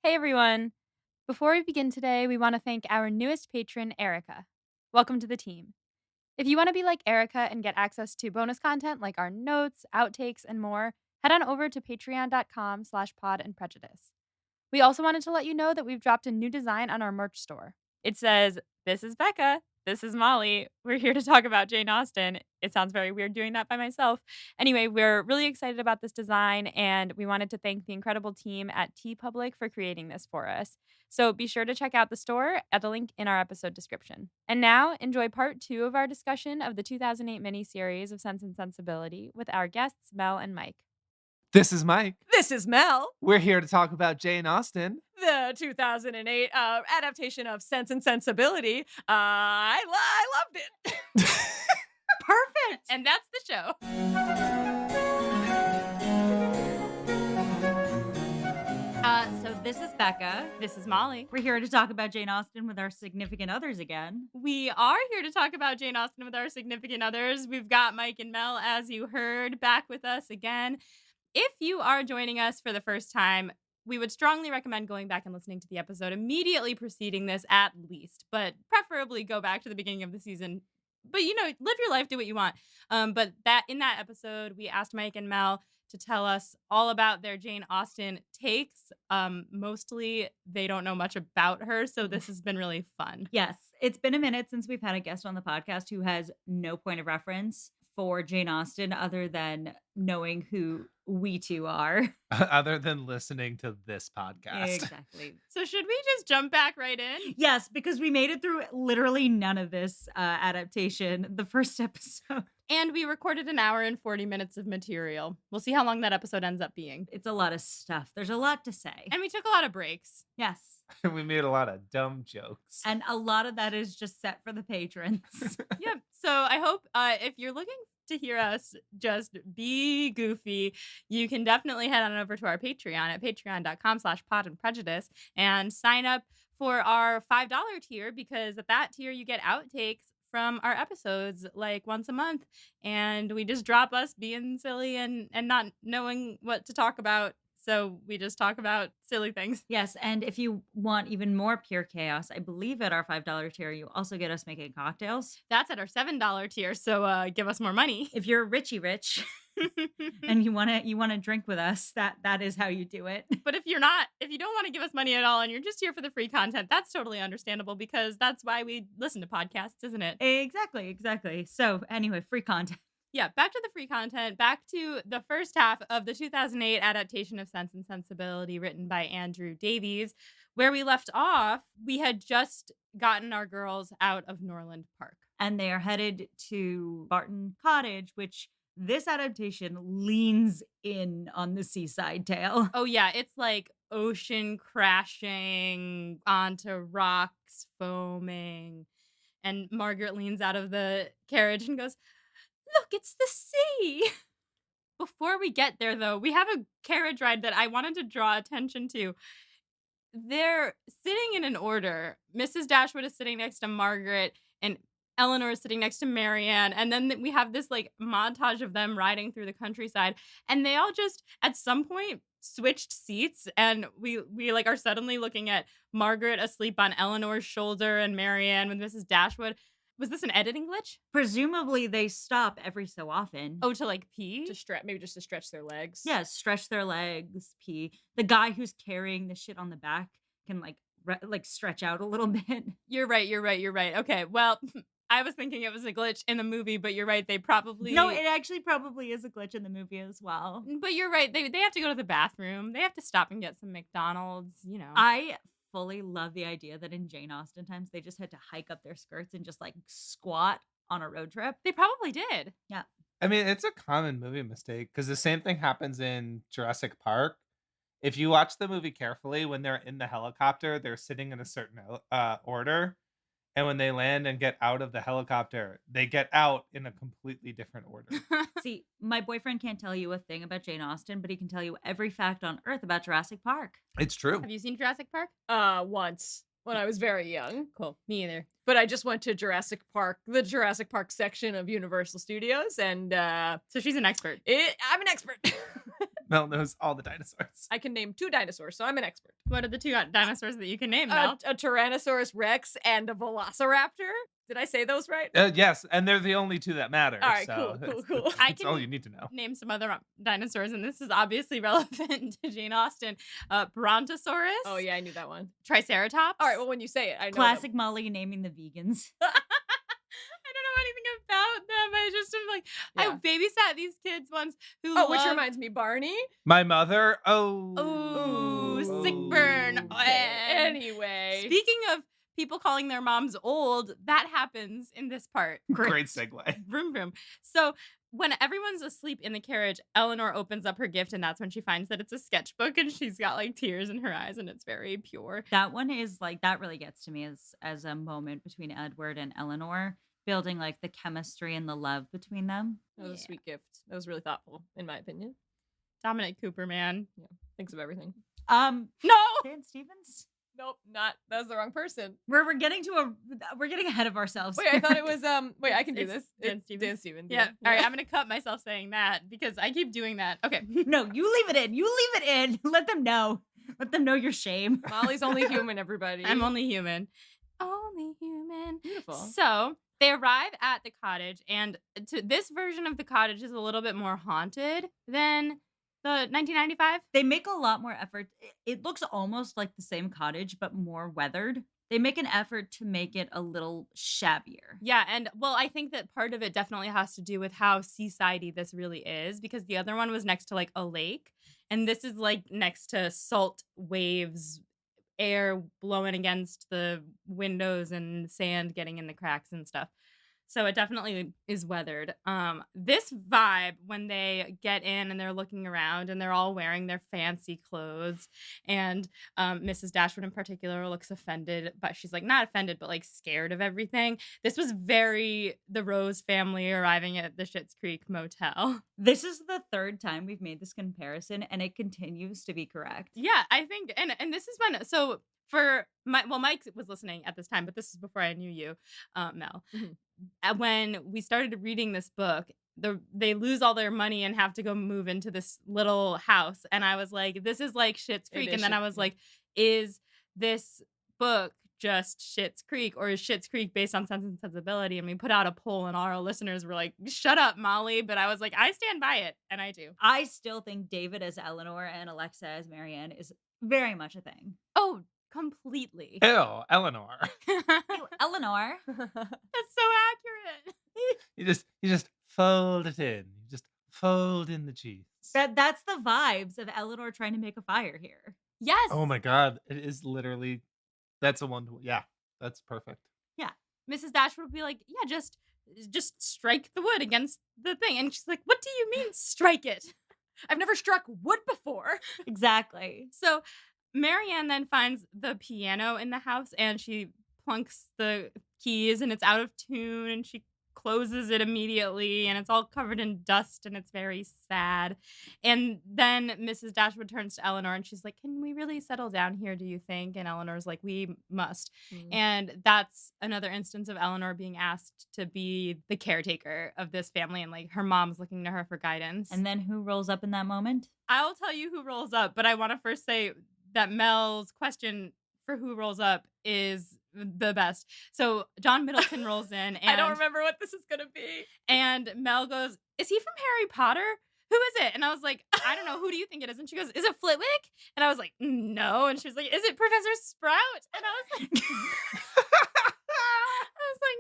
Hey everyone! Before we begin today, we want to thank our newest patron, Erica. Welcome to the team. If you want to be like Erica and get access to bonus content like our notes, outtakes, and more, head on over to patreon.com/pod and prejudice. We also wanted to let you know that we've dropped a new design on our merch store. It says, "This is Becca. This is Molly. We're here to talk about Jane Austen." It sounds very weird doing that by myself. Anyway, we're really excited about this design, and we wanted to thank the incredible team at TeePublic for creating this for us. So be sure to check out the store at the link in our episode description. And now, enjoy part 2 of our discussion of the 2008 miniseries of Sense and Sensibility with our guests, Mel and Mike. This is Mike. This is Mel. We're here to talk about Jane Austen. The 2008 adaptation of Sense and Sensibility. I loved it. Perfect! And that's the show. So this is Becca. This is Molly. We're here to talk about Jane Austen with our significant others again. We are here to talk about Jane Austen with our significant others. We've got Mike and Mel, as you heard, back with us again. If you are joining us for the first time, we would strongly recommend going back and listening to the episode immediately preceding this at least, but preferably go back to the beginning of the season. But, live your life, do what you want. But in that episode, we asked Mike and Mel to tell us all about their Jane Austen takes. Mostly, they don't know much about her, so this has been really fun. Yes, it's been a minute since we've had a guest on the podcast who has no point of reference for Jane Austen other than knowing who we two are. Other than listening to this podcast. Exactly. So should we just jump back right in? Yes, because we made it through literally none of this adaptation the first episode. And we recorded an hour and 40 minutes of material. We'll see how long that episode ends up being. It's a lot of stuff. There's a lot to say. And we took a lot of breaks. Yes. We made a lot of dumb jokes. And a lot of that is just set for the patrons. Yep. So I hope if you're looking to hear us just be goofy, you can definitely head on over to our Patreon at patreon.com/pod and prejudice and sign up for our $5 tier, because at that tier you get outtakes from our episodes like once a month, and we just drop us being silly and not knowing what to talk about. So we just talk about silly things. Yes, and if you want even more pure chaos, I believe at our $5 tier, you also get us making cocktails. That's at our $7 tier, so give us more money. If you're richy rich and you wanna drink with us, that is how you do it. But if you don't want to give us money at all and you're just here for the free content, that's totally understandable, because that's why we listen to podcasts, isn't it? Exactly. So anyway, free content. Yeah, back to the free content, back to the first half of the 2008 adaptation of Sense and Sensibility written by Andrew Davies. Where we left off, we had just gotten our girls out of Norland Park. And they are headed to Barton Cottage, which this adaptation leans in on the seaside tale. Oh yeah, it's like ocean crashing onto rocks foaming. And Margaret leans out of the carriage and goes, "Look, it's the sea." Before we get there, though, we have a carriage ride that I wanted to draw attention to. They're sitting in an order. Mrs. Dashwood is sitting next to Margaret, and Eleanor is sitting next to Marianne. And then we have this like montage of them riding through the countryside, and they all just at some point switched seats, and we like are suddenly looking at Margaret asleep on Eleanor's shoulder and Marianne with Mrs. Dashwood. Was this an editing glitch? Presumably they stop every so often. Oh, to like pee? Maybe just to stretch their legs. Yeah, stretch their legs, pee. The guy who's carrying the shit on the back can like stretch out a little bit. You're right. Okay, well, I was thinking it was a glitch in the movie, but you're right. They probably... No, it actually probably is a glitch in the movie as well. But you're right. They have to go to the bathroom. They have to stop and get some McDonald's, I fully love the idea that in Jane Austen times they just had to hike up their skirts and just like squat on a road trip. They probably did. Yeah. I mean, it's a common movie mistake because the same thing happens in Jurassic Park. If you watch the movie carefully, when they're in the helicopter, they're sitting in a certain order. And when they land and get out of the helicopter, they get out in a completely different order. See, my boyfriend can't tell you a thing about Jane Austen, but he can tell you every fact on earth about Jurassic Park. It's true. Have you seen Jurassic Park? Once when I was very young. Cool. Me either. But I just went to Jurassic Park, the Jurassic Park section of Universal Studios, and So she's an expert. I'm an expert. Mel knows all the dinosaurs. I can name 2 dinosaurs, so I'm an expert. What are the 2 dinosaurs that you can name, Mel? A Tyrannosaurus Rex and a Velociraptor. Did I say those right? Yes, and they're the only 2 that matter. All right, so cool. That's all you need to know. Name some other dinosaurs, and this is obviously relevant to Jane Austen. Brontosaurus. Oh yeah, I knew that one. Triceratops. All right, well when you say it, I know. Classic Molly naming the vegans. I don't know anything about them. I just am like, I babysat these kids once who Oh, which love- reminds me, Barney. My mother. Ooh, sick burn. Anyway. Speaking of people calling their moms old, that happens in this part. Great segue. Vroom vroom. So when everyone's asleep in the carriage, Eleanor opens up her gift, and that's when she finds that it's a sketchbook, and she's got like tears in her eyes, and it's very pure. That one is like, that really gets to me as a moment between Edward and Eleanor, building like the chemistry and the love between them. That was a sweet gift. That was really thoughtful, in my opinion. Dominik Cooper, man. Yeah, thinks of everything. No. Dan Stevens? Nope, not. That was the wrong person. We're getting ahead of ourselves. Wait, I thought it was wait, I can do It's this. Dan It's Stevens. Dan Stevens. Yeah. All right, I'm gonna cut myself saying that because I keep doing that. Okay. No, you leave it in. You leave it in. Let them know. Let them know your shame. Molly's only human, everybody. I'm only human. Only human. Beautiful. So they arrive at the cottage, and this version of the cottage is a little bit more haunted than the 1995. They make a lot more effort. It looks almost like the same cottage, but more weathered. They make an effort to make it a little shabbier. Yeah, and well, I think that part of it definitely has to do with how seasidey this really is, because the other one was next to like a lake, and this is like next to salt waves, air blowing against the windows and sand getting in the cracks and stuff. So it definitely is weathered. This vibe when they get in and they're looking around and they're all wearing their fancy clothes, and Mrs. Dashwood in particular looks offended, but she's like not offended, but like scared of everything. This was very the Rose family arriving at the Schitt's Creek motel. This is the 3rd time we've made this comparison, and it continues to be correct. Yeah, I think, and this is when, so for Mike was listening at this time, but this is before I knew you, Mel. Mhm. When we started reading this book, they lose all their money and have to go move into this little house, and I was like, this is like Schitt's Creek, and then I was like, is this book just Schitt's Creek, or is Schitt's Creek based on Sense and Sensibility? And we put out a poll, and all our listeners were like, shut up, Molly. But I was like, I stand by it, and I do. I still think David as Eleanor and Alexa as Marianne is very much a thing. Oh, completely. Ew, Eleanor. Eleanor. That's so accurate. You just fold it in. You just fold in the cheese. That's the vibes of Eleanor trying to make a fire here. Yes. Oh my god, it is literally. That's a one. Yeah, that's perfect. Mrs. Dashwood would be like, yeah, just strike the wood against the thing. And she's like, what do you mean strike it? I've never struck wood before. Exactly. So Marianne then finds the piano in the house, and she plunks the keys, and it's out of tune, and she closes it immediately, and it's all covered in dust, and it's very sad. And then Mrs. Dashwood turns to Eleanor, and she's like, can we really settle down here, do you think? And Eleanor's like, we must. And that's another instance of Eleanor being asked to be the caretaker of this family, and like her mom's looking to her for guidance. And then who rolls up in that moment? I'll tell you who rolls up, but I want to first say that Mel's question for who rolls up is the best. So John Middleton rolls in, and I don't remember what this is gonna be. And Mel goes, is he from Harry Potter? Who is it? And I was like, I don't know. Who do you think it is? And she goes, is it Flitwick? And I was like, no. And she was like, is it Professor Sprout? And I was like,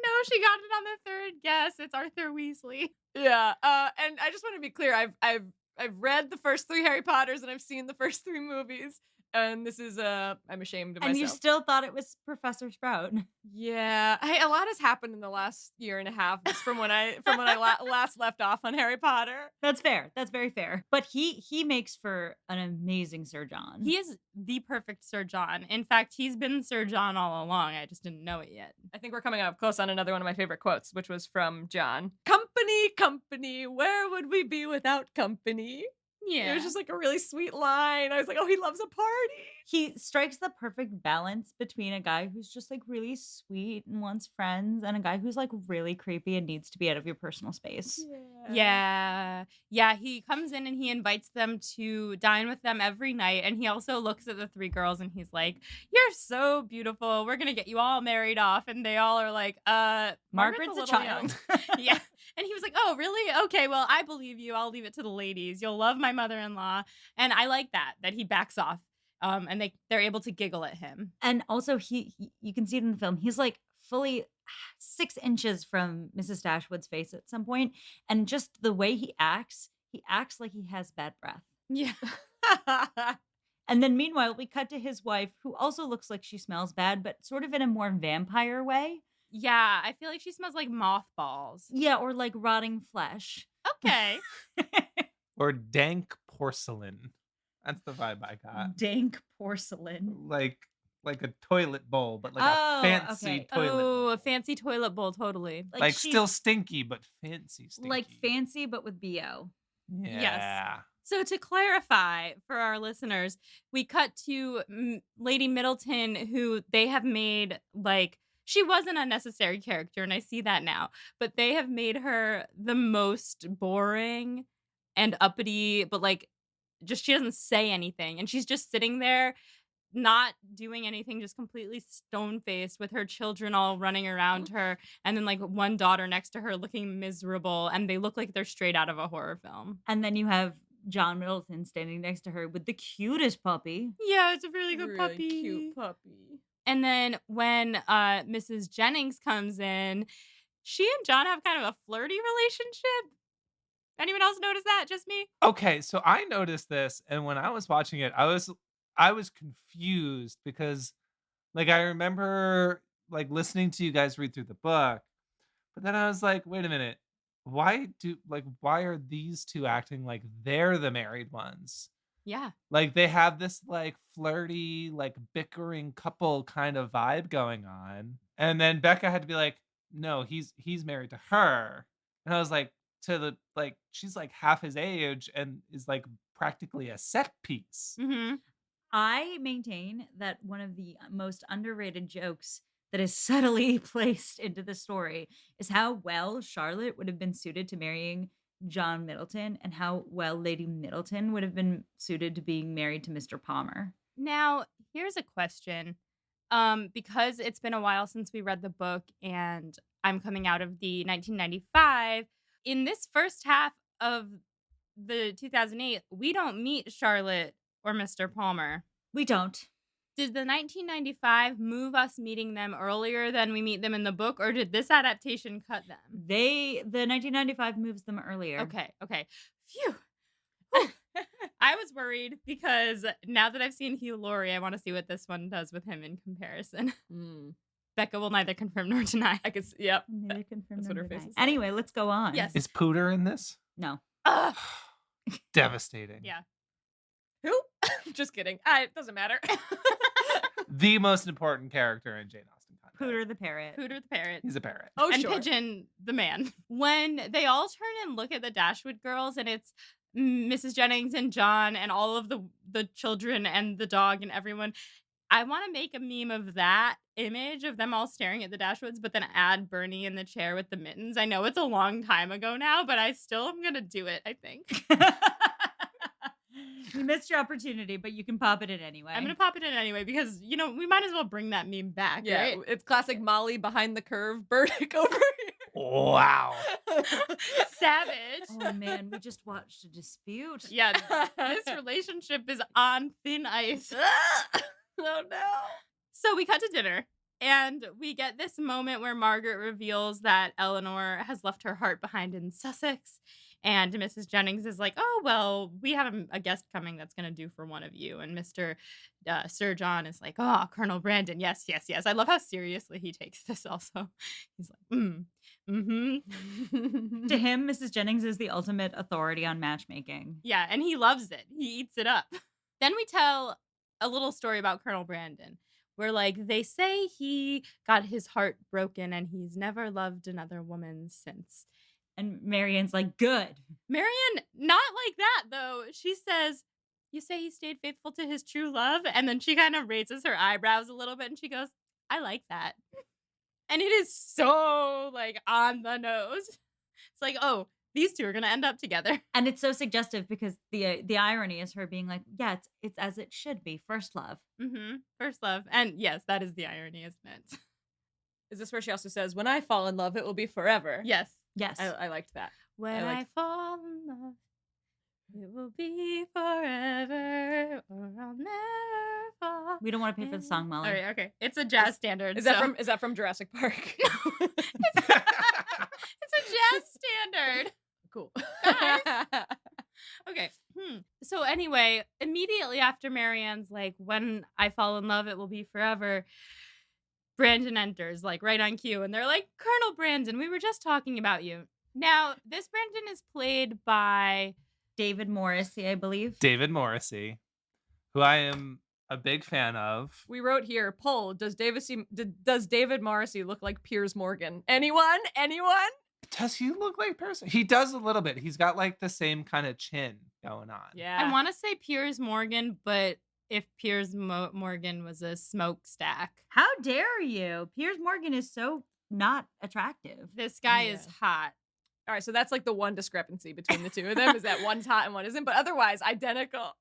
no, she got it on the 3rd guess. It's Arthur Weasley. Yeah. And I just want to be clear. I've read the first 3 Harry Potters, and I've seen the first 3 movies. And this is I'm ashamed of myself. And you still thought it was Professor Sprout. Yeah, a lot has happened in the last year and a half from when I last left off on Harry Potter. That's fair. That's very fair. But he makes for an amazing Sir John. He is the perfect Sir John. In fact, he's been Sir John all along. I just didn't know it yet. I think we're coming up close on another one of my favorite quotes, which was from John. Company, company, where would we be without company? Yeah. It was just like a really sweet line. I was like, oh, he loves a party. He strikes the perfect balance between a guy who's just like really sweet and wants friends, and a guy who's like really creepy and needs to be out of your personal space. Yeah. Yeah. Yeah, he comes in and he invites them to dine with them every night, and he also looks at the 3 girls and he's like, "You're so beautiful. We're gonna get you all married off." And they all are like, Margaret's Margaret's a a little child. young." Yeah. And he was like, "Oh, really? Okay, well, I believe you. I'll leave it to the ladies. You'll love my mother-in-law." And I like that he backs off. And they're able to giggle at him. And also he you can see it in the film. He's like fully 6 inches from Mrs. Dashwood's face at some point, and just the way he acts like he has bad breath. Yeah. And then meanwhile, we cut to his wife, who also looks like she smells bad, but sort of in a more vampire way. Yeah, I feel like she smells like mothballs. Yeah, or like rotting flesh. Okay. Or dank porcelain. That's the vibe I got. Dank porcelain. Like a toilet bowl, but like Oh, a fancy okay. toilet bowl. A fancy toilet bowl, totally. Like she's still stinky, but fancy stinky. like fancy, but with BO. Yeah. So to clarify for our listeners, we cut to Lady Middleton, who they have made like she was an unnecessary character, and I see that now. But they have made her the most boring and uppity, but like just she doesn't say anything, and she's just sitting there not doing anything, just completely stone faced with her children all running around her, and then like one daughter next to her looking miserable, and they look like they're straight out of a horror film. And then you have John Middleton standing next to her with the cutest puppy. Yeah, it's a really good Really puppy. cute puppy. And then when Mrs. Jennings comes in, she and John have kind of a flirty relationship. Anyone else notice that? Just me? Okay, so I noticed this, and when I was watching it, I was confused because like I remember like listening to you guys read through the book, but then I was like, wait a minute. Why are these two acting like they're the married ones? Yeah. Like they have this like flirty, like bickering couple kind of vibe going on. And then Becca had to be like, no, he's married to her. And I was like, to the like she's like half his age and is like practically a set piece. Mm-hmm. I maintain that one of the most underrated jokes that is subtly placed into the story is how well Charlotte would have been suited to marrying John Middleton and how well Lady Middleton would have been suited to being married to Mr. Palmer. Now, here's a question. Because it's been a while since we read the book and I'm coming out of the 1995, in this first half of the 2008, we don't meet Charlotte or Mr. Palmer. We don't. Did the 1995 move us meeting them earlier than we meet them in the book, or did this adaptation cut them? The 1995 moves them earlier. Okay. Phew. Whew. I was worried because now that I've seen Hugh Laurie, I want to see what this one does with him in comparison. Becca will neither confirm nor deny. I could, yep. Neither confirm That's nor what her deny. face is. Anyway, let's go on. Yes. Is Pooter in this? No. Ugh. Devastating. Yeah. Who? Just kidding. It doesn't matter. The most important character in Jane Austen content. Pooter the parrot. Pooter the parrot. He's a parrot. Oh, and sure. Pigeon the man. When they all turn and look at the Dashwood girls, and it's Mrs. Jennings and John and all of the children and the dog and everyone, I want to make a meme of that image of them all staring at the Dashwoods, but then add Bernie in the chair with the mittens. I know it's a long time ago now, but I still am going to do it, I think. You missed your opportunity, but you can pop it in anyway. I'm going to pop it in anyway because, we might as well bring that meme back, Yeah, right? it's classic Molly behind the curve, Burdick over Wow. Savage. Oh man, we just watched a dispute. Yeah, this relationship is on thin ice. Oh no. So we cut to dinner, and we get this moment where Margaret reveals that Eleanor has left her heart behind in Sussex. And Mrs. Jennings is like, oh, well, we have a guest coming that's going to do for one of you. And Mr. Sir John is like, oh, Colonel Brandon. Yes. I love how seriously he takes this also. He's like, mm-hmm. To him, Mrs. Jennings is the ultimate authority on matchmaking. Yeah, and he loves it. He eats it up. Then we tell a little story about Colonel Brandon, where like they say he got his heart broken and he's never loved another woman since. And Marianne's like, good. Marianne, not like that though. She says, you say he stayed faithful to his true love? And then she kind of raises her eyebrows a little bit and she goes, I like that. And it is so like on the nose. It's like, oh, these two are gonna end up together. And it's so suggestive because the irony is her being like, yeah, it's as it should be, first love. First love. And yes, that is the irony, isn't it? Is this where she also says, when I fall in love, it will be forever? Yes. Yes. I liked that. When I liked- fall in love, it will be forever, or I'll never fall. We don't want to pay for the song, Molly. All right, okay. It's a jazz standard. Is so- that from Jurassic Park? It's a jazz standard. Cool. Guys. Okay. So anyway, immediately after Marianne's like, when I fall in love, it will be forever, Brandon enters, like right on cue, and they're like, Colonel Brandon, we were just talking about you. Now, this Brandon is played by David Morrissey, I believe. David Morrissey, who I am a big fan of. We wrote here, poll, does David Morrissey look like Piers Morgan? Anyone? Does he look like person? He does a little bit. He's got like the same kind of chin going on. Yeah. I want to say Piers Morgan, but if Piers Morgan was a smokestack. How dare you? Piers Morgan is so not attractive. This guy Yeah. is hot. All right, so that's like the one discrepancy between the two of them is that one's hot and one isn't, but otherwise identical.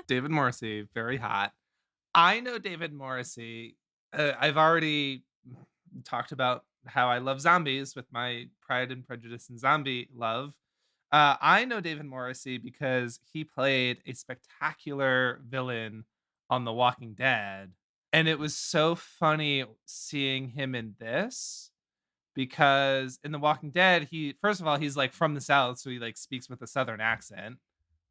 David Morrissey, very hot. I know David Morrissey. I've already talked about how I love zombies with my Pride and Prejudice and zombie love. I know David Morrissey because he played a spectacular villain on The Walking Dead. And it was so funny seeing him in this because in The Walking Dead, first of all, he's like from the South, so he like speaks with a Southern accent.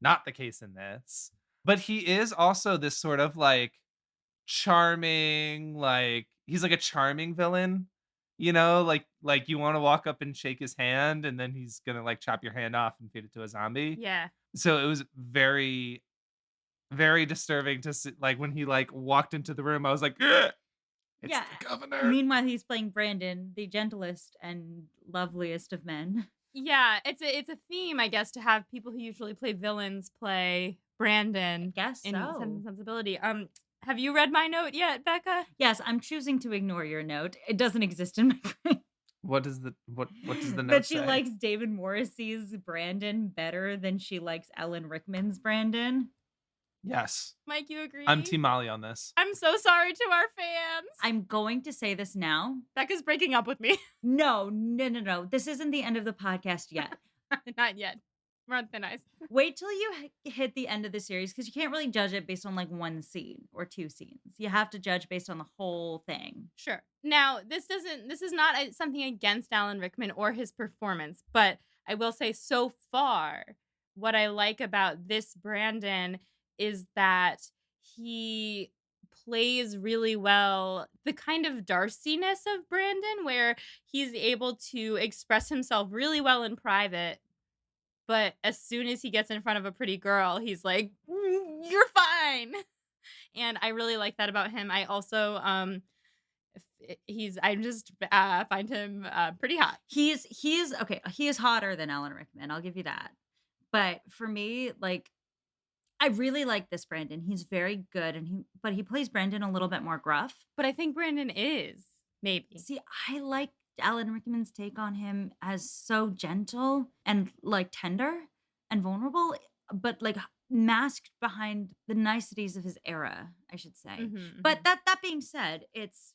Not the case in this. But he is also this sort of like charming, like he's like a charming villain, you know, like you want to walk up and shake his hand and then he's gonna like chop your hand off and feed it to a zombie. Yeah. So it was very, very disturbing to see, like when he like walked into the room, I was like, "Ugh, it's Yeah. the governor." Meanwhile, he's playing Brandon, the gentlest and loveliest of men. Yeah, it's a theme, I guess, to have people who usually play villains play Brandon Guess in so. Sense and Sensibility. Have you read my note yet, Becca? Yes, I'm choosing to ignore your note. It doesn't exist in my brain. What does the note That she say? likes David Morrissey's Brandon better than she likes Alan Rickman's Brandon. Yes, Mike, you agree? I'm Team Molly on this. I'm so sorry to our fans. I'm going to say this now. Becca's breaking up with me. No. This isn't the end of the podcast yet. Not yet. We're on thin ice. Wait till you hit the end of the series because you can't really judge it based on like one scene or two scenes. You have to judge based on the whole thing. Sure. Now, this is not something against Alan Rickman or his performance, but I will say so far, what I like about this Brandon is that he plays really well the kind of Darcy-ness of Brandon, where he's able to express himself really well in private, but as soon as he gets in front of a pretty girl, he's like, "You're fine." And I really like that about him. I also I just find him pretty hot. He is okay. He is hotter than Alan Rickman. I'll give you that. But for me, like, I really like this Brandon. He's very good, but he plays Brandon a little bit more gruff. But I think Brandon is, maybe. See, I like Alan Rickman's take on him as so gentle and like tender and vulnerable, but like masked behind the niceties of his era, I should say. But that being said, it's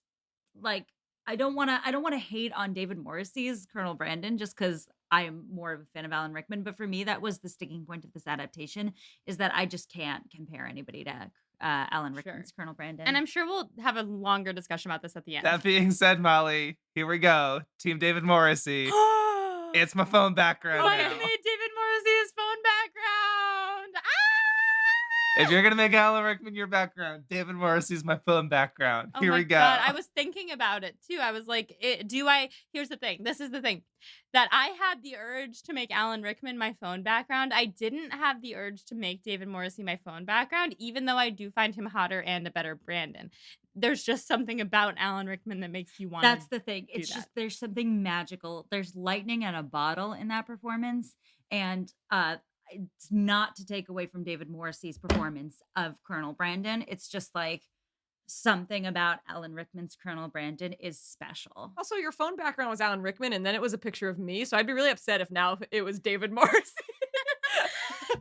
like I don't want to hate on David Morrissey's Colonel Brandon just because I am more of a fan of Alan Rickman. But for me, that was the sticking point of this adaptation, is that I just can't compare anybody to Alan Rickman's Colonel Brandon. And I'm sure we'll have a longer discussion about this at the end. That being said, Molly, here we go. Team David Morrissey. It's my phone background Mike now. made David Morrissey his phone background. If you're gonna make Alan Rickman your background, David Morrissey's my phone background. Oh Here my we go. God, I was thinking about it too. I was like, here's the thing. This is the thing. That I had the urge to make Alan Rickman my phone background. I didn't have the urge to make David Morrissey my phone background, even though I do find him hotter and a better Brandon. There's just something about Alan Rickman that makes you want That's the thing. do It's that. just there's something magical. There's lightning in a bottle in that performance, and it's not to take away from David Morrissey's performance of Colonel Brandon. It's just like something about Alan Rickman's Colonel Brandon is special. Also, your phone background was Alan Rickman, and then it was a picture of me. So I'd be really upset if now it was David Morrissey.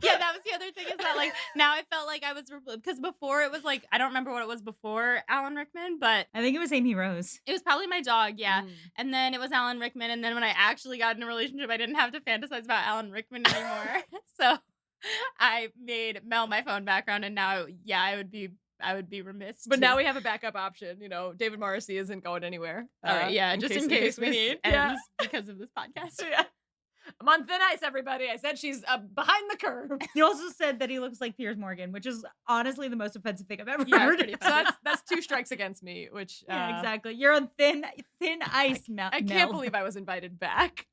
Yeah, that was the other thing is that like now I felt like I was because before it was like I don't remember what it was before Alan Rickman, but I think it was Amy Rose. it was probably my dog, yeah. Mm. And then it was Alan Rickman, and then when I actually got in a relationship, I didn't have to fantasize about Alan Rickman anymore. So I made Mel my phone background, and now yeah, I would be remiss. But now we have a backup option. You know, David Morrissey isn't going anywhere. all right, yeah, just in case we this need. ends because of this podcast. Yeah. I'm on thin ice, everybody. I said she's behind the curve. You also said that he looks like Piers Morgan, which is honestly the most offensive thing I've ever Yeah, heard. pretty So that's 2 strikes against me, which Yeah, exactly. You're on thin ice, Mel. I can't believe I was invited back.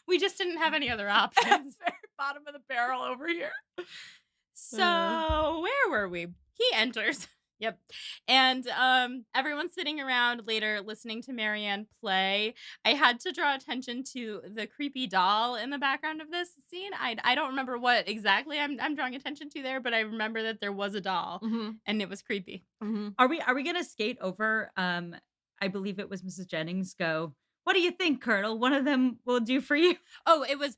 We just didn't have any other That's options. very bottom of the barrel over here. So where were we? He enters. Yep. And everyone's sitting around later listening to Marianne play. I had to draw attention to the creepy doll in the background of this scene. I don't remember what exactly I'm drawing attention to there, but I remember that there was a doll and it was creepy. Are we gonna skate over? I believe it was Mrs. Jennings. Go. What do you think, Colonel? One of them will do for you. Oh, it was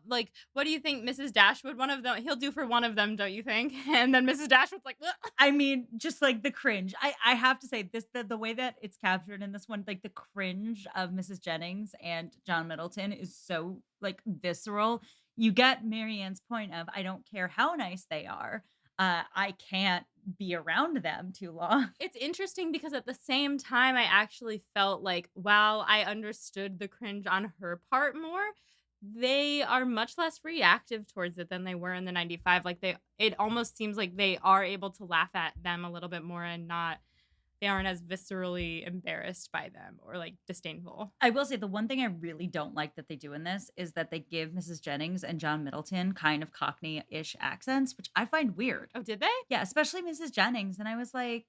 like, what do you think, Mrs. Dashwood? One of them, he'll do for one of them, don't you think? And then Mrs. Dashwood's like, "Ugh." I mean, just like the cringe. I have to say this the way that it's captured in this one, like the cringe of Mrs. Jennings and John Middleton is so like visceral. You get Marianne's point of I don't care how nice they are. I can't be around them too long. It's interesting because at the same time, I actually felt like while I understood the cringe on her part more, they are much less reactive towards it than they were in the 95. Like it almost seems like they are able to laugh at them a little bit more and they aren't as viscerally embarrassed by them or like disdainful. I will say the one thing I really don't like that they do in this is that they give Mrs. Jennings and John Middleton kind of Cockney-ish accents, which I find weird. Oh, did they? Yeah, especially Mrs. Jennings. And I was like,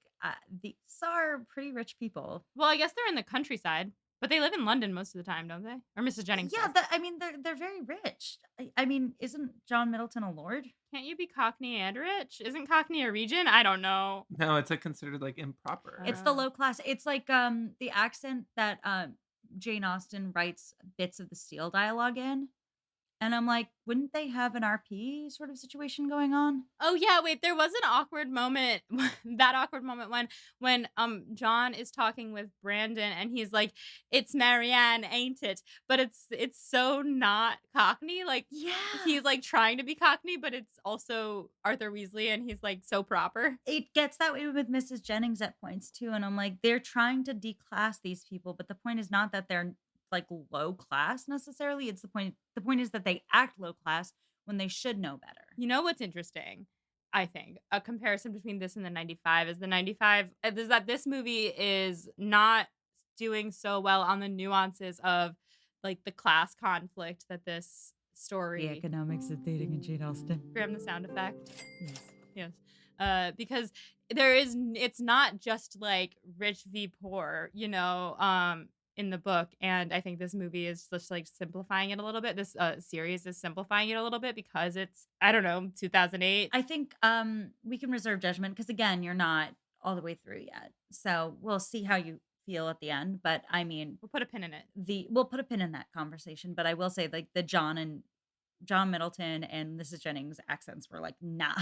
these are pretty rich people. Well, I guess they're in the countryside, but they live in London most of the time, don't they? Or Mrs. Jennings Yeah, does. I mean, they're very rich. I mean, isn't John Middleton a lord? Can't you be Cockney and rich? Isn't Cockney a region? I don't know. No, it's considered like improper. It's the low class. It's like the accent that Jane Austen writes bits of the Steele dialogue in. And I'm like, wouldn't they have an RP sort of situation going on? Oh yeah, wait, there was an awkward moment, that awkward moment when John is talking with Brandon and he's like, "It's Marianne, ain't it?" But it's so not Cockney. Like Yeah. he's like trying to be Cockney, but it's also Arthur Weasley and he's like so proper. It gets that way with Mrs. Jennings at points too. And I'm like, they're trying to declass these people, but the point is not that they're like low class necessarily. It's the point is that they act low class when they should know better. You know what's interesting? I think a comparison between this and the 95 is the 95 is that this movie is not doing so well on the nuances of like the class conflict that this story. The economics of dating in Jane Austen. Graham, the sound effect. Yes. Yes. Because it's not just like rich v poor, in the book. And I think this movie is just like simplifying it a little bit. This series is simplifying it a little bit because it's, I don't know, 2008. I think we can reserve judgment because again, you're not all the way through yet. So we'll see how you feel at the end. But I mean, We'll put a pin in it. we'll put a pin in that conversation. But I will say like the John Middleton and Mrs. Jennings accents were like, nah.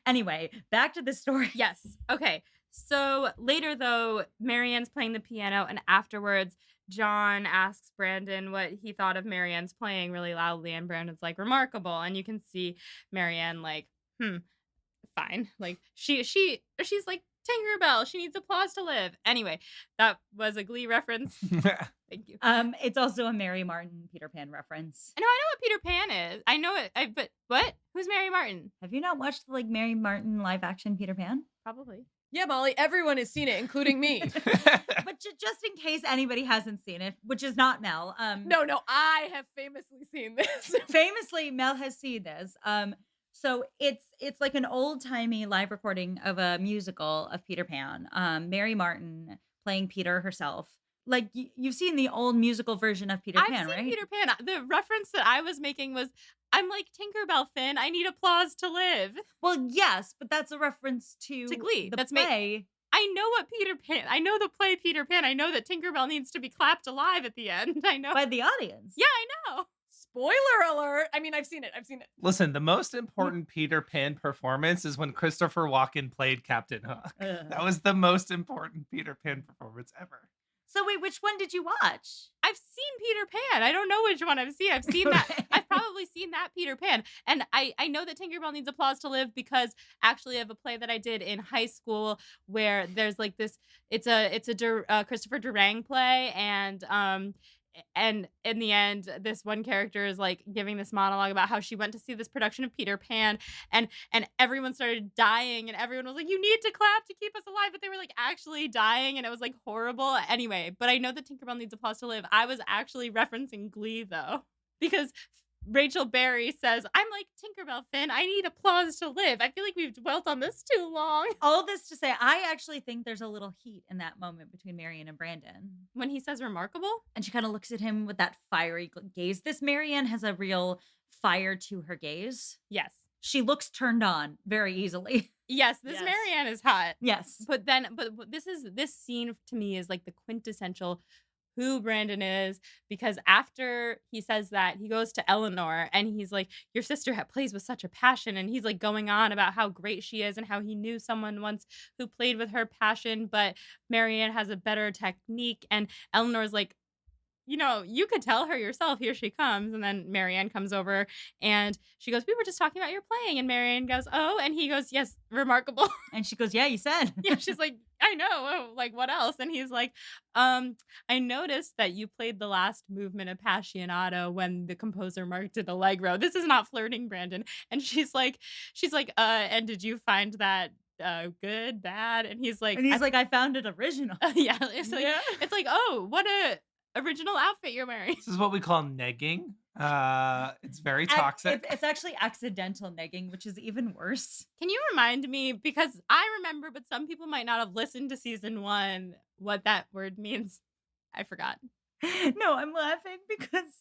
Anyway, back to the story. Yes. Okay. So later, though, Marianne's playing the piano, and afterwards, John asks Brandon what he thought of Marianne's playing really loudly, and Brandon's like, remarkable. And you can see Marianne like, fine. Like she's like Tinkerbell. She needs applause to live. Anyway, that was a Glee reference. Thank you. It's also a Mary Martin Peter Pan reference. I know what Peter Pan is. I know it. But what? Who's Mary Martin? Have you not watched the like Mary Martin live action Peter Pan? Probably. Yeah, Molly, everyone has seen it, including me. But just in case anybody hasn't seen it, which is not Mel. No, I have famously seen this. Famously, Mel has seen this. So it's like an old-timey live recording of a musical of Peter Pan. Mary Martin playing Peter herself. Like you've seen the old musical version of Peter Pan, I've seen right? Peter Pan. The reference that I was making was I'm like Tinkerbell, Finn. I need applause to live. Well, yes, but that's a reference to Glee. the That's play. I know what Peter Pan. I know the play Peter Pan. I know that Tinkerbell needs to be clapped alive at the end. I know. By the audience. Yeah, I know. Spoiler alert. I mean, I've seen it. Listen, the most important Peter Pan performance is when Christopher Walken played Captain Hook. That was the most important Peter Pan performance ever. So wait, which one did you watch? I've seen Peter Pan. I don't know which one I've seen. I've seen that. I've probably seen that Peter Pan. And I know that Tinkerbell needs applause to live because actually I have a play that I did in high school where there's like this, it's a Christopher Durang play. And in the end, this one character is like giving this monologue about how she went to see this production of Peter Pan and everyone started dying and everyone was like, you need to clap to keep us alive. But they were like actually dying and it was like horrible. Anyway, but I know that Tinkerbell needs applause to live. I was actually referencing Glee though, because Rachel Berry says, I'm like Tinkerbell, Finn. I need applause to live. I feel like we've dwelt on this too long. All this to say, I actually think there's a little heat in that moment between Marianne and Brandon. When he says remarkable? And she kind of looks at him with that fiery gaze. This Marianne has a real fire to her gaze. Yes. She looks turned on very easily. Yes, this Yes. Marianne is hot. Yes. But this scene to me is like the quintessential who Brandon is, because after he says that, he goes to Eleanor and he's like, your sister plays with such a passion. And he's like going on about how great she is and how he knew someone once who played with her passion, but Marianne has a better technique. And Eleanor's like, you know, you could tell her yourself, here she comes. And then Marianne comes over and she goes, we were just talking about your playing. And Marianne goes, oh, and he goes, yes, remarkable. And she goes, yeah, you said. Yeah, she's like, I know. Oh, like, what else? And he's like, I noticed that you played the last movement of Appassionato when the composer marked it Allegro. This is not flirting, Brandon. And she's like, and did you find that good, bad? And he's like, I found it original. yeah, it's like, oh, what a original outfit you're wearing. This is what we call negging. It's very toxic. It's actually accidental negging, which is even worse. Can you remind me, because I remember, but some people might not have listened to season 1, what that word means? I forgot. No, I'm laughing because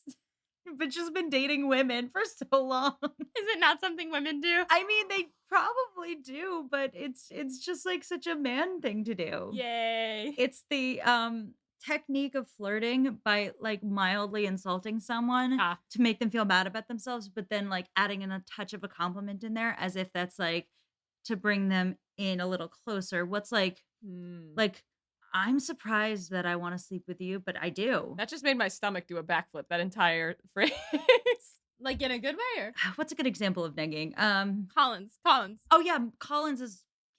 you've just been dating women for so long. Is it not something women do? I mean, they probably do, but it's just like such a man thing to do. Yay. It's the technique of flirting by like mildly insulting someone to make them feel bad about themselves, but then like adding in a touch of a compliment in there as if that's like to bring them in a little closer. What's like I'm surprised that I want to sleep with you, but I do. That just made my stomach do a backflip, that entire phrase. Like in a good way? Or? What's a good example of negging? Collins. Oh yeah, Collins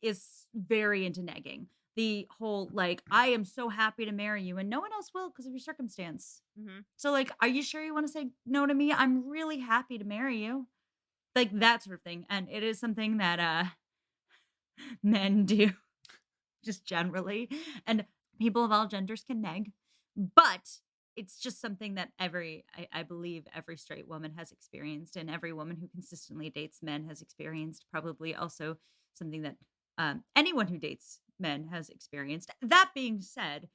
is very into negging. The whole like, I am so happy to marry you and no one else will because of your circumstance. Mm-hmm. So like, are you sure you want to say no to me? I'm really happy to marry you. Like that sort of thing. And it is something that men do just generally. And people of all genders can neg. But it's just something that I believe every straight woman has experienced, and every woman who consistently dates men has experienced. Probably also something that anyone who dates men has experienced. That being said,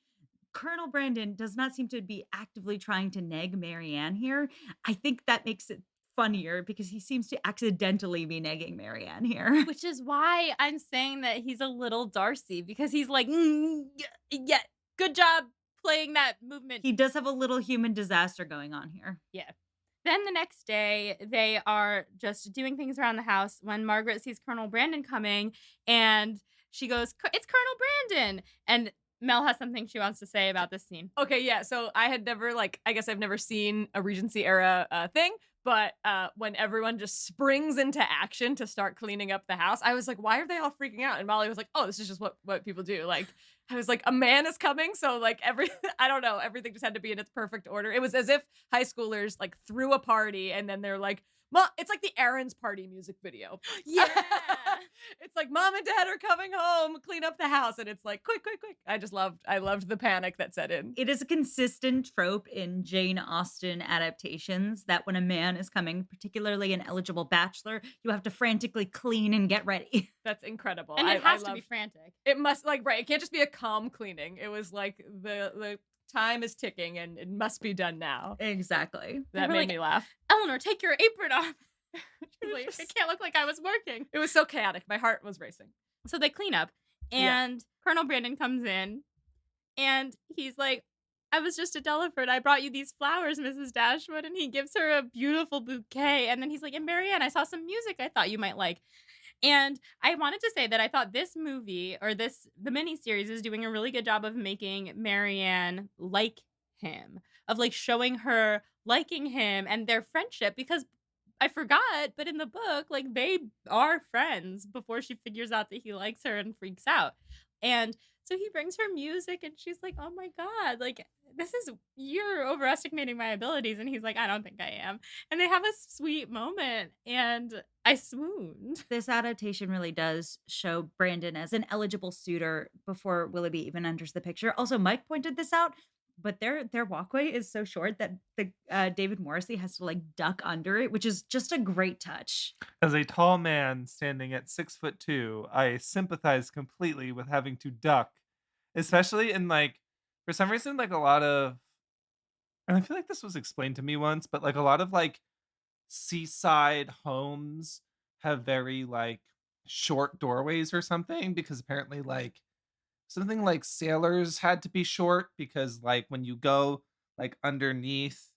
Colonel Brandon does not seem to be actively trying to neg Marianne here. I think that makes it funnier because he seems to accidentally be negging Marianne here. Which is why I'm saying that he's a little Darcy, because he's like, yeah, good job playing that movement. He does have a little human disaster going on here. Yeah. Then the next day, they are just doing things around the house when Margaret sees Colonel Brandon coming, and she goes, it's Colonel Brandon. And Mel has something she wants to say about this scene. Okay, yeah. So I had never, I guess I've never seen a Regency era thing, but when everyone just springs into action to start cleaning up the house, I was like, why are they all freaking out? And Molly was like, oh, this is just what people do. Like, I was like, a man is coming. So like I don't know, everything just had to be in its perfect order. It was as if high schoolers like threw a party and then they're like, it's like the Aaron's Party music video. Yeah. It's like mom and dad are coming home, clean up the house. And it's like, quick. I loved the panic that set in. It is a consistent trope in Jane Austen adaptations that when a man is coming, particularly an eligible bachelor, you have to frantically clean and get ready. That's incredible. And it has to be frantic. It must right. It can't just be a calm cleaning. It was like the time is ticking and it must be done now. Exactly. That made me laugh. Eleanor, take your apron off. She's like, it can't look like I was working. It was so chaotic. My heart was racing. So they clean up, and Colonel Brandon comes in, and he's like, I was just at Delaford. I brought you these flowers, Mrs. Dashwood. And he gives her a beautiful bouquet. And then he's like, and Marianne, I saw some music I thought you might like. And I wanted to say that I thought this movie, or the miniseries, is doing a really good job of making Marianne like him, of like showing her liking him and their friendship, because I forgot, but in the book, like, they are friends before she figures out that he likes her and freaks out. And so he brings her music, and she's like, oh my God, like, you're overestimating my abilities. And he's like, I don't think I am. And they have a sweet moment, and I swooned. This adaptation really does show Brandon as an eligible suitor before Willoughby even enters the picture. Also, Mike pointed this out, but their walkway is so short that the David Morrissey has to like duck under it, which is just a great touch. As a tall man standing at 6'2", I sympathize completely with having to duck, especially in like, for some reason, like a lot of, and I feel like this was explained to me once, but like a lot of like seaside homes have very like short doorways or something, because apparently like something like sailors had to be short, because like when you go like underneath,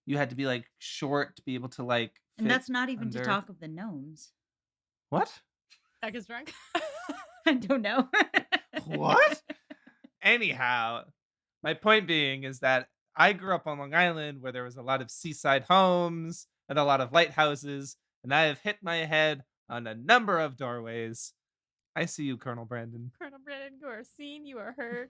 you had to be like short to be able to like And fit that's not even to under. talk of the gnomes. What? Becca's drunk. I don't know. What? Anyhow, my point being is that I grew up on Long Island, where there was a lot of seaside homes and a lot of lighthouses, and I have hit my head on a number of doorways. I see you, Colonel Brandon. Colonel Brandon, you are seen, you are heard.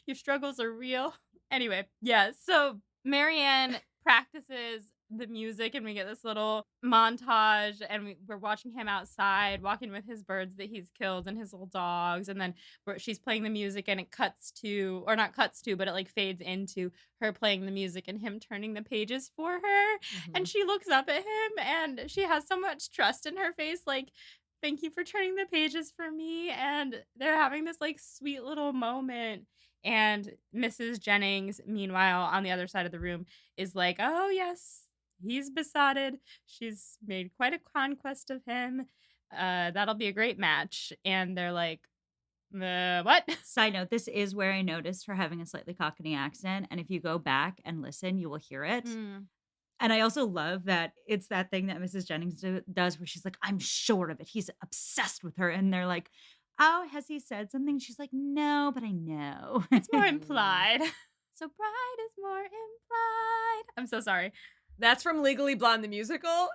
Your struggles are real. Anyway, yeah, so Marianne practices the music, and we get this little montage, and we're watching him outside walking with his birds that he's killed and his little dogs, and then she's playing the music, and it cuts to, or not cuts to, but it like fades into her playing the music and him turning the pages for her. And she looks up at him, and she has so much trust in her face, like, thank you for turning the pages for me. And they're having this like sweet little moment. And Mrs. Jennings, meanwhile, on the other side of the room, is like, oh, yes, he's besotted. She's made quite a conquest of him. That'll be a great match. And they're like, what? Side note, this is where I noticed her having a slightly Cockney accent. And if you go back and listen, you will hear it. And I also love that it's that thing that Mrs. Jennings does where she's like, I'm sure of it. He's obsessed with her. And they're like, oh, has he said something? She's like, no, but I know. It's more implied. So bright is more implied. I'm so sorry. That's from Legally Blonde, the musical,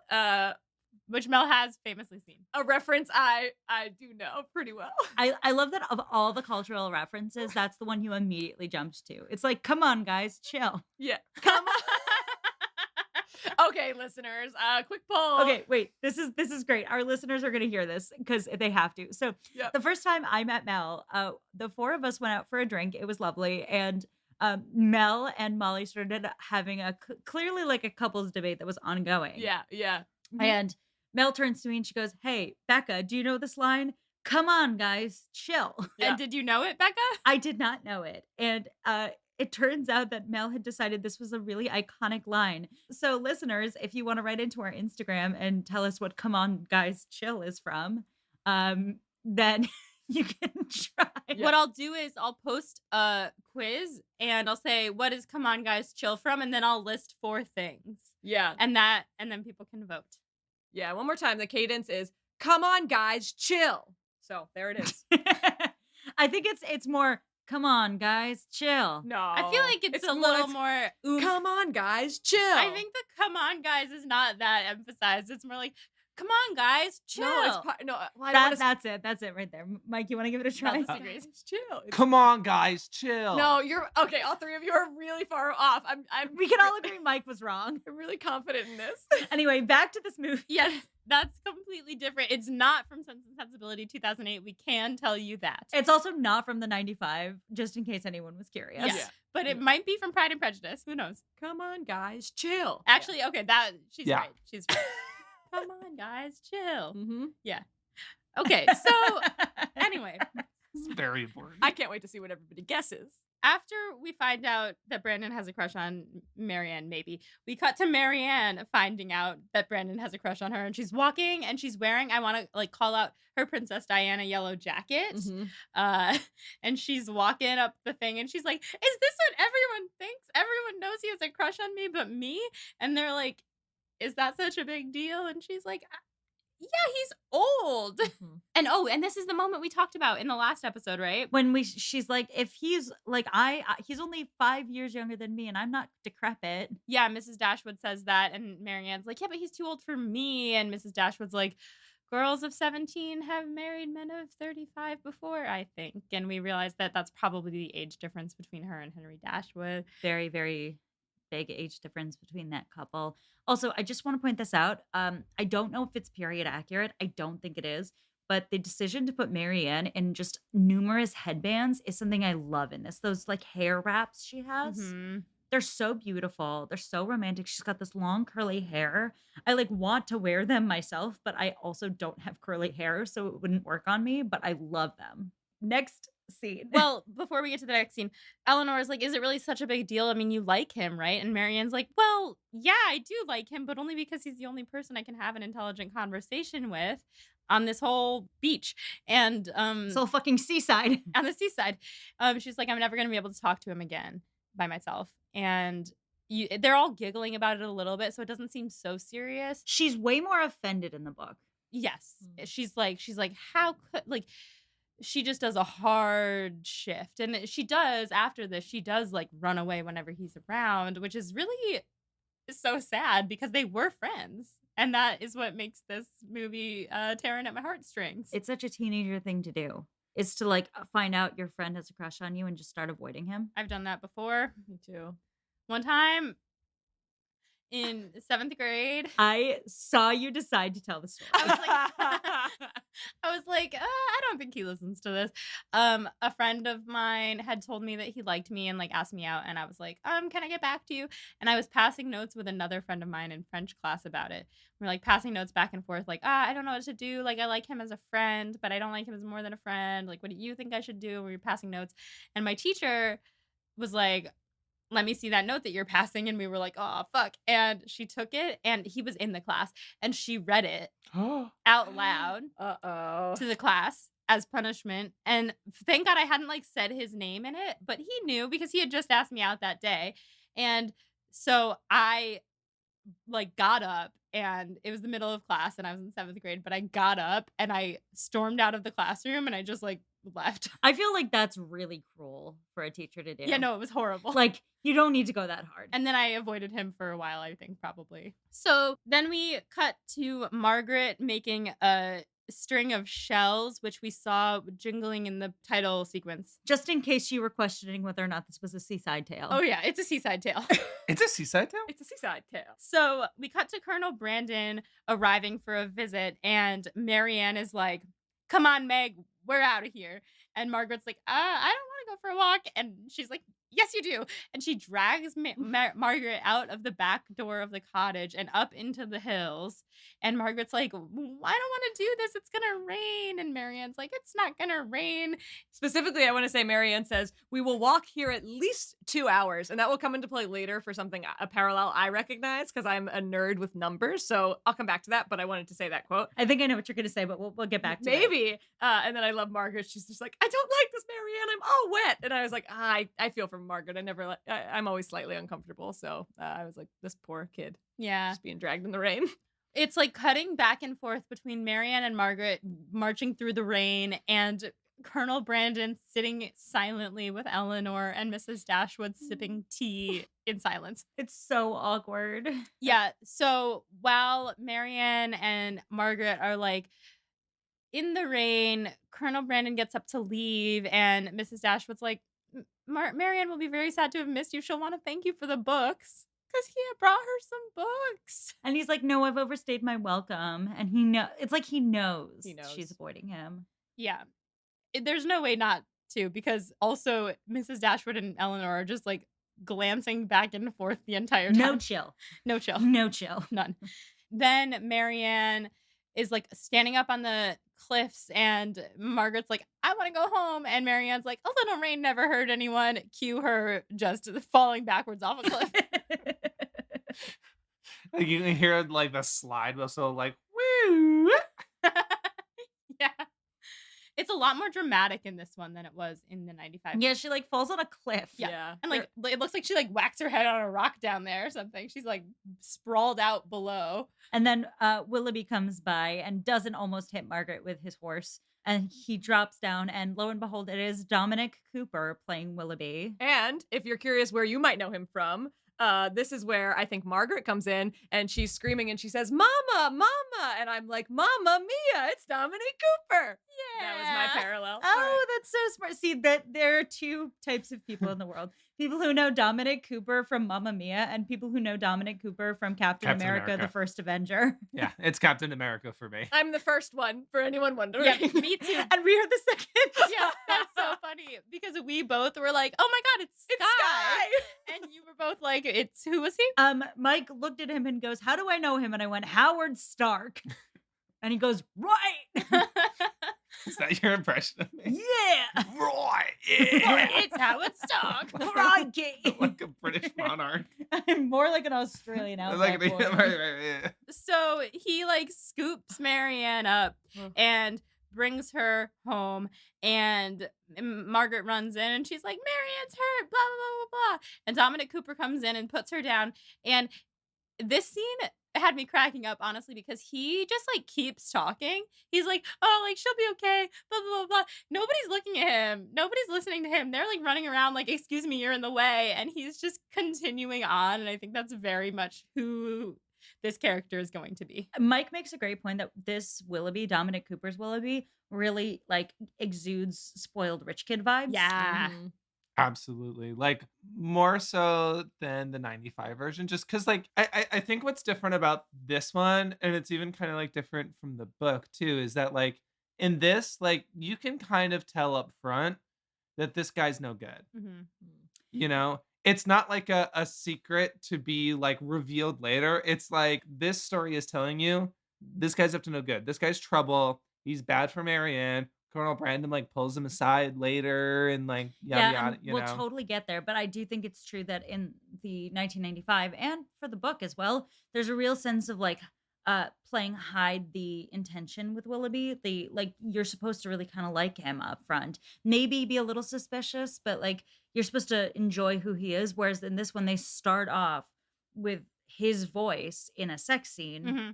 which Mel has famously seen. a reference I do know pretty well. I love that of all the cultural references, that's the one you immediately jumped to. It's like, come on, guys, chill. Yeah. Come on. Okay, listeners, quick poll. Okay, wait. This is great. Our listeners are going to hear this because they have to. So the first time I met Mel, the four of us went out for a drink. It was lovely, and Mel and Molly started having clearly like a couples debate that was ongoing. Yeah. And Mel turns to me and she goes, "Hey, Becca, do you know this line? Come on, guys, chill." Yeah. And did you know it, Becca? I did not know it, and it turns out that Mel had decided this was a really iconic line. So listeners, if you want to write into our Instagram and tell us what "Come on, guys, chill" is from, then you can try. Yeah. What I'll do is I'll post a quiz and I'll say, what is "Come on, guys, chill" from? And then I'll list 4 things. Yeah. And then people can vote. Yeah. One more time. The cadence is, come on, guys, chill. So there it is. I think it's more, come on, guys, chill. No. I feel like it's a little more oomph. Come on, guys, chill. I think the "come on, guys" is not that emphasized. It's more like, come on, guys, chill. No, it's That's it. That's it right there. Mike, you want to give it a try? Guys, chill. Come on, guys, chill. No, you're okay. All 3 of you are really far off. We can all agree Mike was wrong. I'm really confident in this. Anyway, back to this movie. Yes, that's completely different. It's not from Sense and Sensibility 2008. We can tell you that. It's also not from the 95, just in case anyone was curious. Yes. Yeah. But it might be from Pride and Prejudice. Who knows? Come on, guys, chill. Actually, okay, she's right. She's right. Come on, guys, chill. Mm-hmm. Yeah. Okay, so anyway. This is very important. I can't wait to see what everybody guesses. after we find out that Brandon has a crush on Marianne, maybe, we cut to Marianne finding out that Brandon has a crush on her, and she's walking and she's wearing, I want to like call out her Princess Diana yellow jacket. Mhm. Uh, and she's walking up the thing and she's like, is this what everyone thinks? Everyone knows he has a crush on me but me? And they're like, is that such a big deal? And she's like, yeah, he's old. Mhm. And this is the moment we talked about in the last episode, right? When she's like, if he's like, he's only 5 years younger than me and I'm not decrepit. Yeah, Mrs. Dashwood says that, and Marianne's like, yeah, but he's too old for me. And Mrs. Dashwood's like, girls of 17 have married men of 35 before, I think. And we realize that that's probably the age difference between her and Henry Dashwood. Very, very big age difference between that couple. Also, I just want to point this out. I don't know if it's period accurate. I don't think it is. But the decision to put Marianne in just numerous headbands is something I love in this. Those like hair wraps she has. Mhm. They're so beautiful. They're so romantic. She's got this long curly hair. I like want to wear them myself, but I also don't have curly hair, so it wouldn't work on me, but I love them. Next scene. Well, before we get to the next scene, Eleanor's like, is it really such a big deal? I mean, you like him, right? And Marianne's like, well, yeah, I do like him, but only because he's the only person I can have an intelligent conversation with on this whole beach. And This whole fucking seaside. on the seaside, she's like, I'm never going to be able to talk to him again by myself. And they're all giggling about it a little bit, so it doesn't seem so serious. She's way more offended in the book. Yes. She's like, how could, like, she just does a hard shift. And she does, after this, she does like run away whenever he's around, which is really so sad because they were friends. And that is what makes this movie tearing at my heartstrings. It's such a teenager thing to do. Is to like find out your friend has a crush on you and just start avoiding him. I've done that before. Me too. One time in 7th grade, I saw you decide to tell the story. I was like, I don't think he listens to this. A friend of mine had told me that he liked me and like asked me out, and I was like, can I get back to you? And I was passing notes with another friend of mine in French class about it. We're like passing notes back and forth, like, I don't know what to do. Like, I like him as a friend, but I don't like him as more than a friend. Like, what do you think I should do? We were passing notes, and my teacher was like, let me see that note that you're passing. And we were like, oh, fuck. And she took it, and he was in the class, and she read it out loud Uh-oh. to the class as punishment. And thank God I hadn't like said his name in it, but he knew because he had just asked me out that day. And so I like got up, and it was the middle of class and I was in 7th grade, but I got up and I stormed out of the classroom and I just like left. I feel like that's really cruel for a teacher to do. Yeah, no, it was horrible. Like, you don't need to go that hard. And then I avoided him for a while, I think, probably. So then we cut to Margaret making a string of shells, which we saw jingling in the title sequence. Just in case you were questioning whether or not this was a seaside tale. Oh, yeah, it's a seaside tale. It's a seaside tale? It's a seaside tale. So we cut to Colonel Brandon arriving for a visit, and Marianne is like, come on, Meg, we're out of here. And Margaret's like, I don't want to go for a walk. And she's like, yes, you do. And she drags Margaret out of the back door of the cottage and up into the hills. And Margaret's like, I don't want to do this. It's going to rain. And Marianne's like, it's not going to rain. Specifically, I want to say Marianne says, we will walk here at least 2 hours. And that will come into play later for something, a parallel I recognize because I'm a nerd with numbers. So I'll come back to that. But I wanted to say that quote. I think I know what you're going to say, but we'll get back to it. Maybe. And then I love Margaret. She's just like, I don't like this, Marianne. I'm all wet. And I was like, I feel for Margaret. I'm always slightly uncomfortable. So I was like, this poor kid. Yeah. Just being dragged in the rain. It's like cutting back and forth between Marianne and Margaret marching through the rain, and Colonel Brandon sitting silently with Eleanor and Mrs. Dashwood sipping tea in silence. It's so awkward. Yeah. So while Marianne and Margaret are like in the rain, Colonel Brandon gets up to leave, and Mrs. Dashwood's like, Marianne will be very sad to have missed you. She'll want to thank you for the books. Because he had brought her some books. And he's like, no, I've overstayed my welcome. And it's like he knows she's avoiding him. Yeah. There's no way not to, because also Mrs. Dashwood and Eleanor are just like glancing back and forth the entire time. No chill. No chill. No chill. None. Then Marianne is like standing up on the cliffs, and Margaret's like, I want to go home. And Marianne's like, a little rain never hurt anyone. Cue her just falling backwards off a cliff. Like, you can hear like the slide whistle, like woo. Yeah. It's a lot more dramatic in this one than it was in the 95. Yeah, she like falls on a cliff. Yeah. And like it looks like she like whacks her head on a rock down there or something. She's like sprawled out below. And then Willoughby comes by and doesn't almost hit Margaret with his horse. And he drops down, and lo and behold, it is Dominik Cooper playing Willoughby. And if you're curious where you might know him from, this is where I think Margaret comes in and she's screaming and she says, Mama, Mama. And I'm like, Mamma Mia, it's Dominik Cooper. Yeah. That was my parallel. Oh, that's so smart. See, that there are two types of people in the world. People who know Dominik Cooper from Mamma Mia and people who know Dominik Cooper from Captain America, the First Avenger. Yeah, it's Captain America for me. I'm the first one, for anyone wondering. Yeah, me too. And we are the second. Yeah, that's so funny because we both were like, "Oh my god, it's Sky,", and you were both like, "It's who was he?" Mike looked at him and goes, "How do I know him?" And I went, "Howard Stark." And he goes, "Right." Is that your impression of me? Yeah. Right. Yeah. It's Howard Stark. Crikey. Like a British monarch. I'm more like an Australian out Like that point. right. So he like scoops Marianne up and brings her home, and Margaret runs in and she's like, Marianne's hurt, blah, blah, blah, blah. And Dominik Cooper comes in and puts her down. And this scene had me cracking up, honestly, because he just like keeps talking. He's like, oh, like she'll be okay, blah, blah, blah, blah. Nobody's looking at him. Nobody's listening to him. They're like running around like, excuse me, you're in the way. And he's just continuing on. And I think that's very much who this character is going to be. Mike makes a great point that this Willoughby, Dominik Cooper's Willoughby, really like exudes spoiled rich kid vibes. Yeah. Mhm. Absolutely. Like more so than the 95 version, just because like I think what's different about this one, and it's even kind of like different from the book too, is that like in this, like you can kind of tell up front that this guy's no good. Mm-hmm. You know, it's not like a secret to be like revealed later. It's like this story is telling you this guy's up to no good. This guy's trouble. He's bad for Marianne. Colonel Brandon like pulls him aside later and like yada yada. And we'll totally get there. But I do think it's true that in the 1995 and for the book as well, there's a real sense of like playing hide the intention with Willoughby. The like you're supposed to really kind of like him up front. Maybe be a little suspicious, but like you're supposed to enjoy who he is. Whereas in this one, they start off with his voice in a sex scene. Mm-hmm.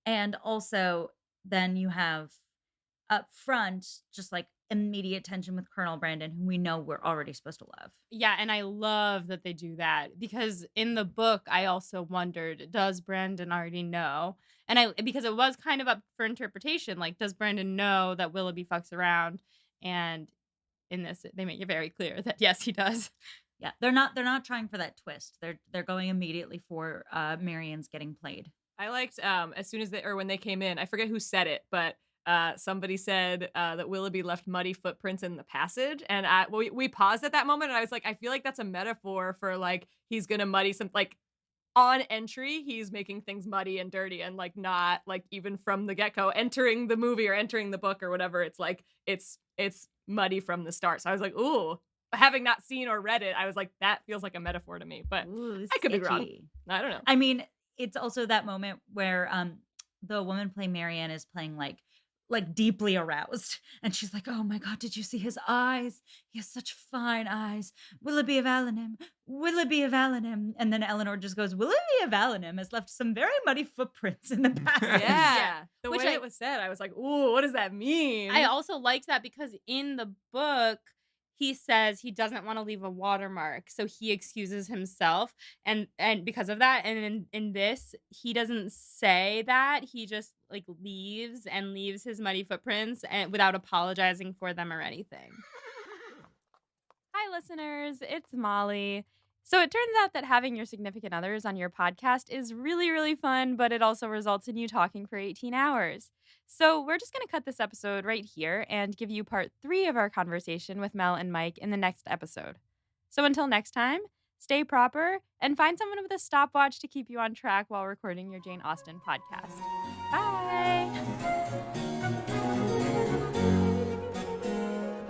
And also then you have up front just like immediate tension with Colonel Brandon, who we know we're already supposed to love. Yeah, and I love that they do that because in the book I also wondered, does Brandon already know? And because it was kind of up for interpretation, like does Brandon know that Willoughby fucks around? And in this they make it very clear that yes, he does. Yeah, they're not trying for that twist. They're going immediately for Marianne's getting played. I liked as soon as when they came in, I forget who said it, but somebody said that Willoughby left muddy footprints in the passage, and we paused at that moment, and I was like, I feel like that's a metaphor for like he's gonna muddy some like on entry, he's making things muddy and dirty, and like not like even from the get go, entering the movie or entering the book or whatever, it's like it's muddy from the start. So I was like, ooh, having not seen or read it, I was like, that feels like a metaphor to me, but Ooh, I could be wrong. sketchy. I don't know. I mean, it's also that moment where the woman playing Marianne is playing like deeply aroused, and she's like, oh my god, did you see his eyes? He has such fine eyes. Willoughby of Allenham, Willoughby of Allenham. And then Eleanor just goes, Willoughby of Allenham has left some very muddy footprints in the passage. Yeah. The Which way it was said, I was like, ooh, what does that mean? I also liked that because in the book he says he doesn't want to leave a watermark, so he excuses himself, and because of that, and in this he doesn't say that, he just like leaves his muddy footprints and without apologizing for them or anything. Hi listeners, it's Molly. So it turns out that having your significant others on your podcast is really, really fun, but it also results in you talking for 18 hours. So we're just going to cut this episode right here and give you part 3 of our conversation with Mel and Mike in the next episode. So until next time, stay proper and find someone with a stopwatch to keep you on track while recording your Jane Austen podcast. Bye!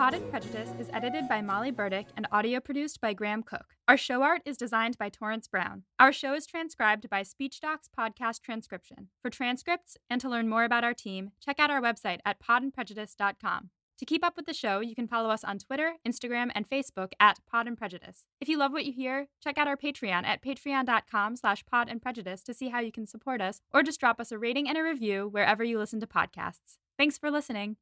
Pod and Prejudice is edited by Molly Burdick and audio produced by Graham Cook. Our show art is designed by Torrance Brown. Our show is transcribed by SpeechDocs Podcast Transcription. For transcripts and to learn more about our team, check out our website at podandprejudice.com. To keep up with the show, you can follow us on Twitter, Instagram, and Facebook at Pod and Prejudice. If you love what you hear, check out our Patreon at patreon.com/podandprejudice to see how you can support us, or just drop us a rating and a review wherever you listen to podcasts. Thanks for listening.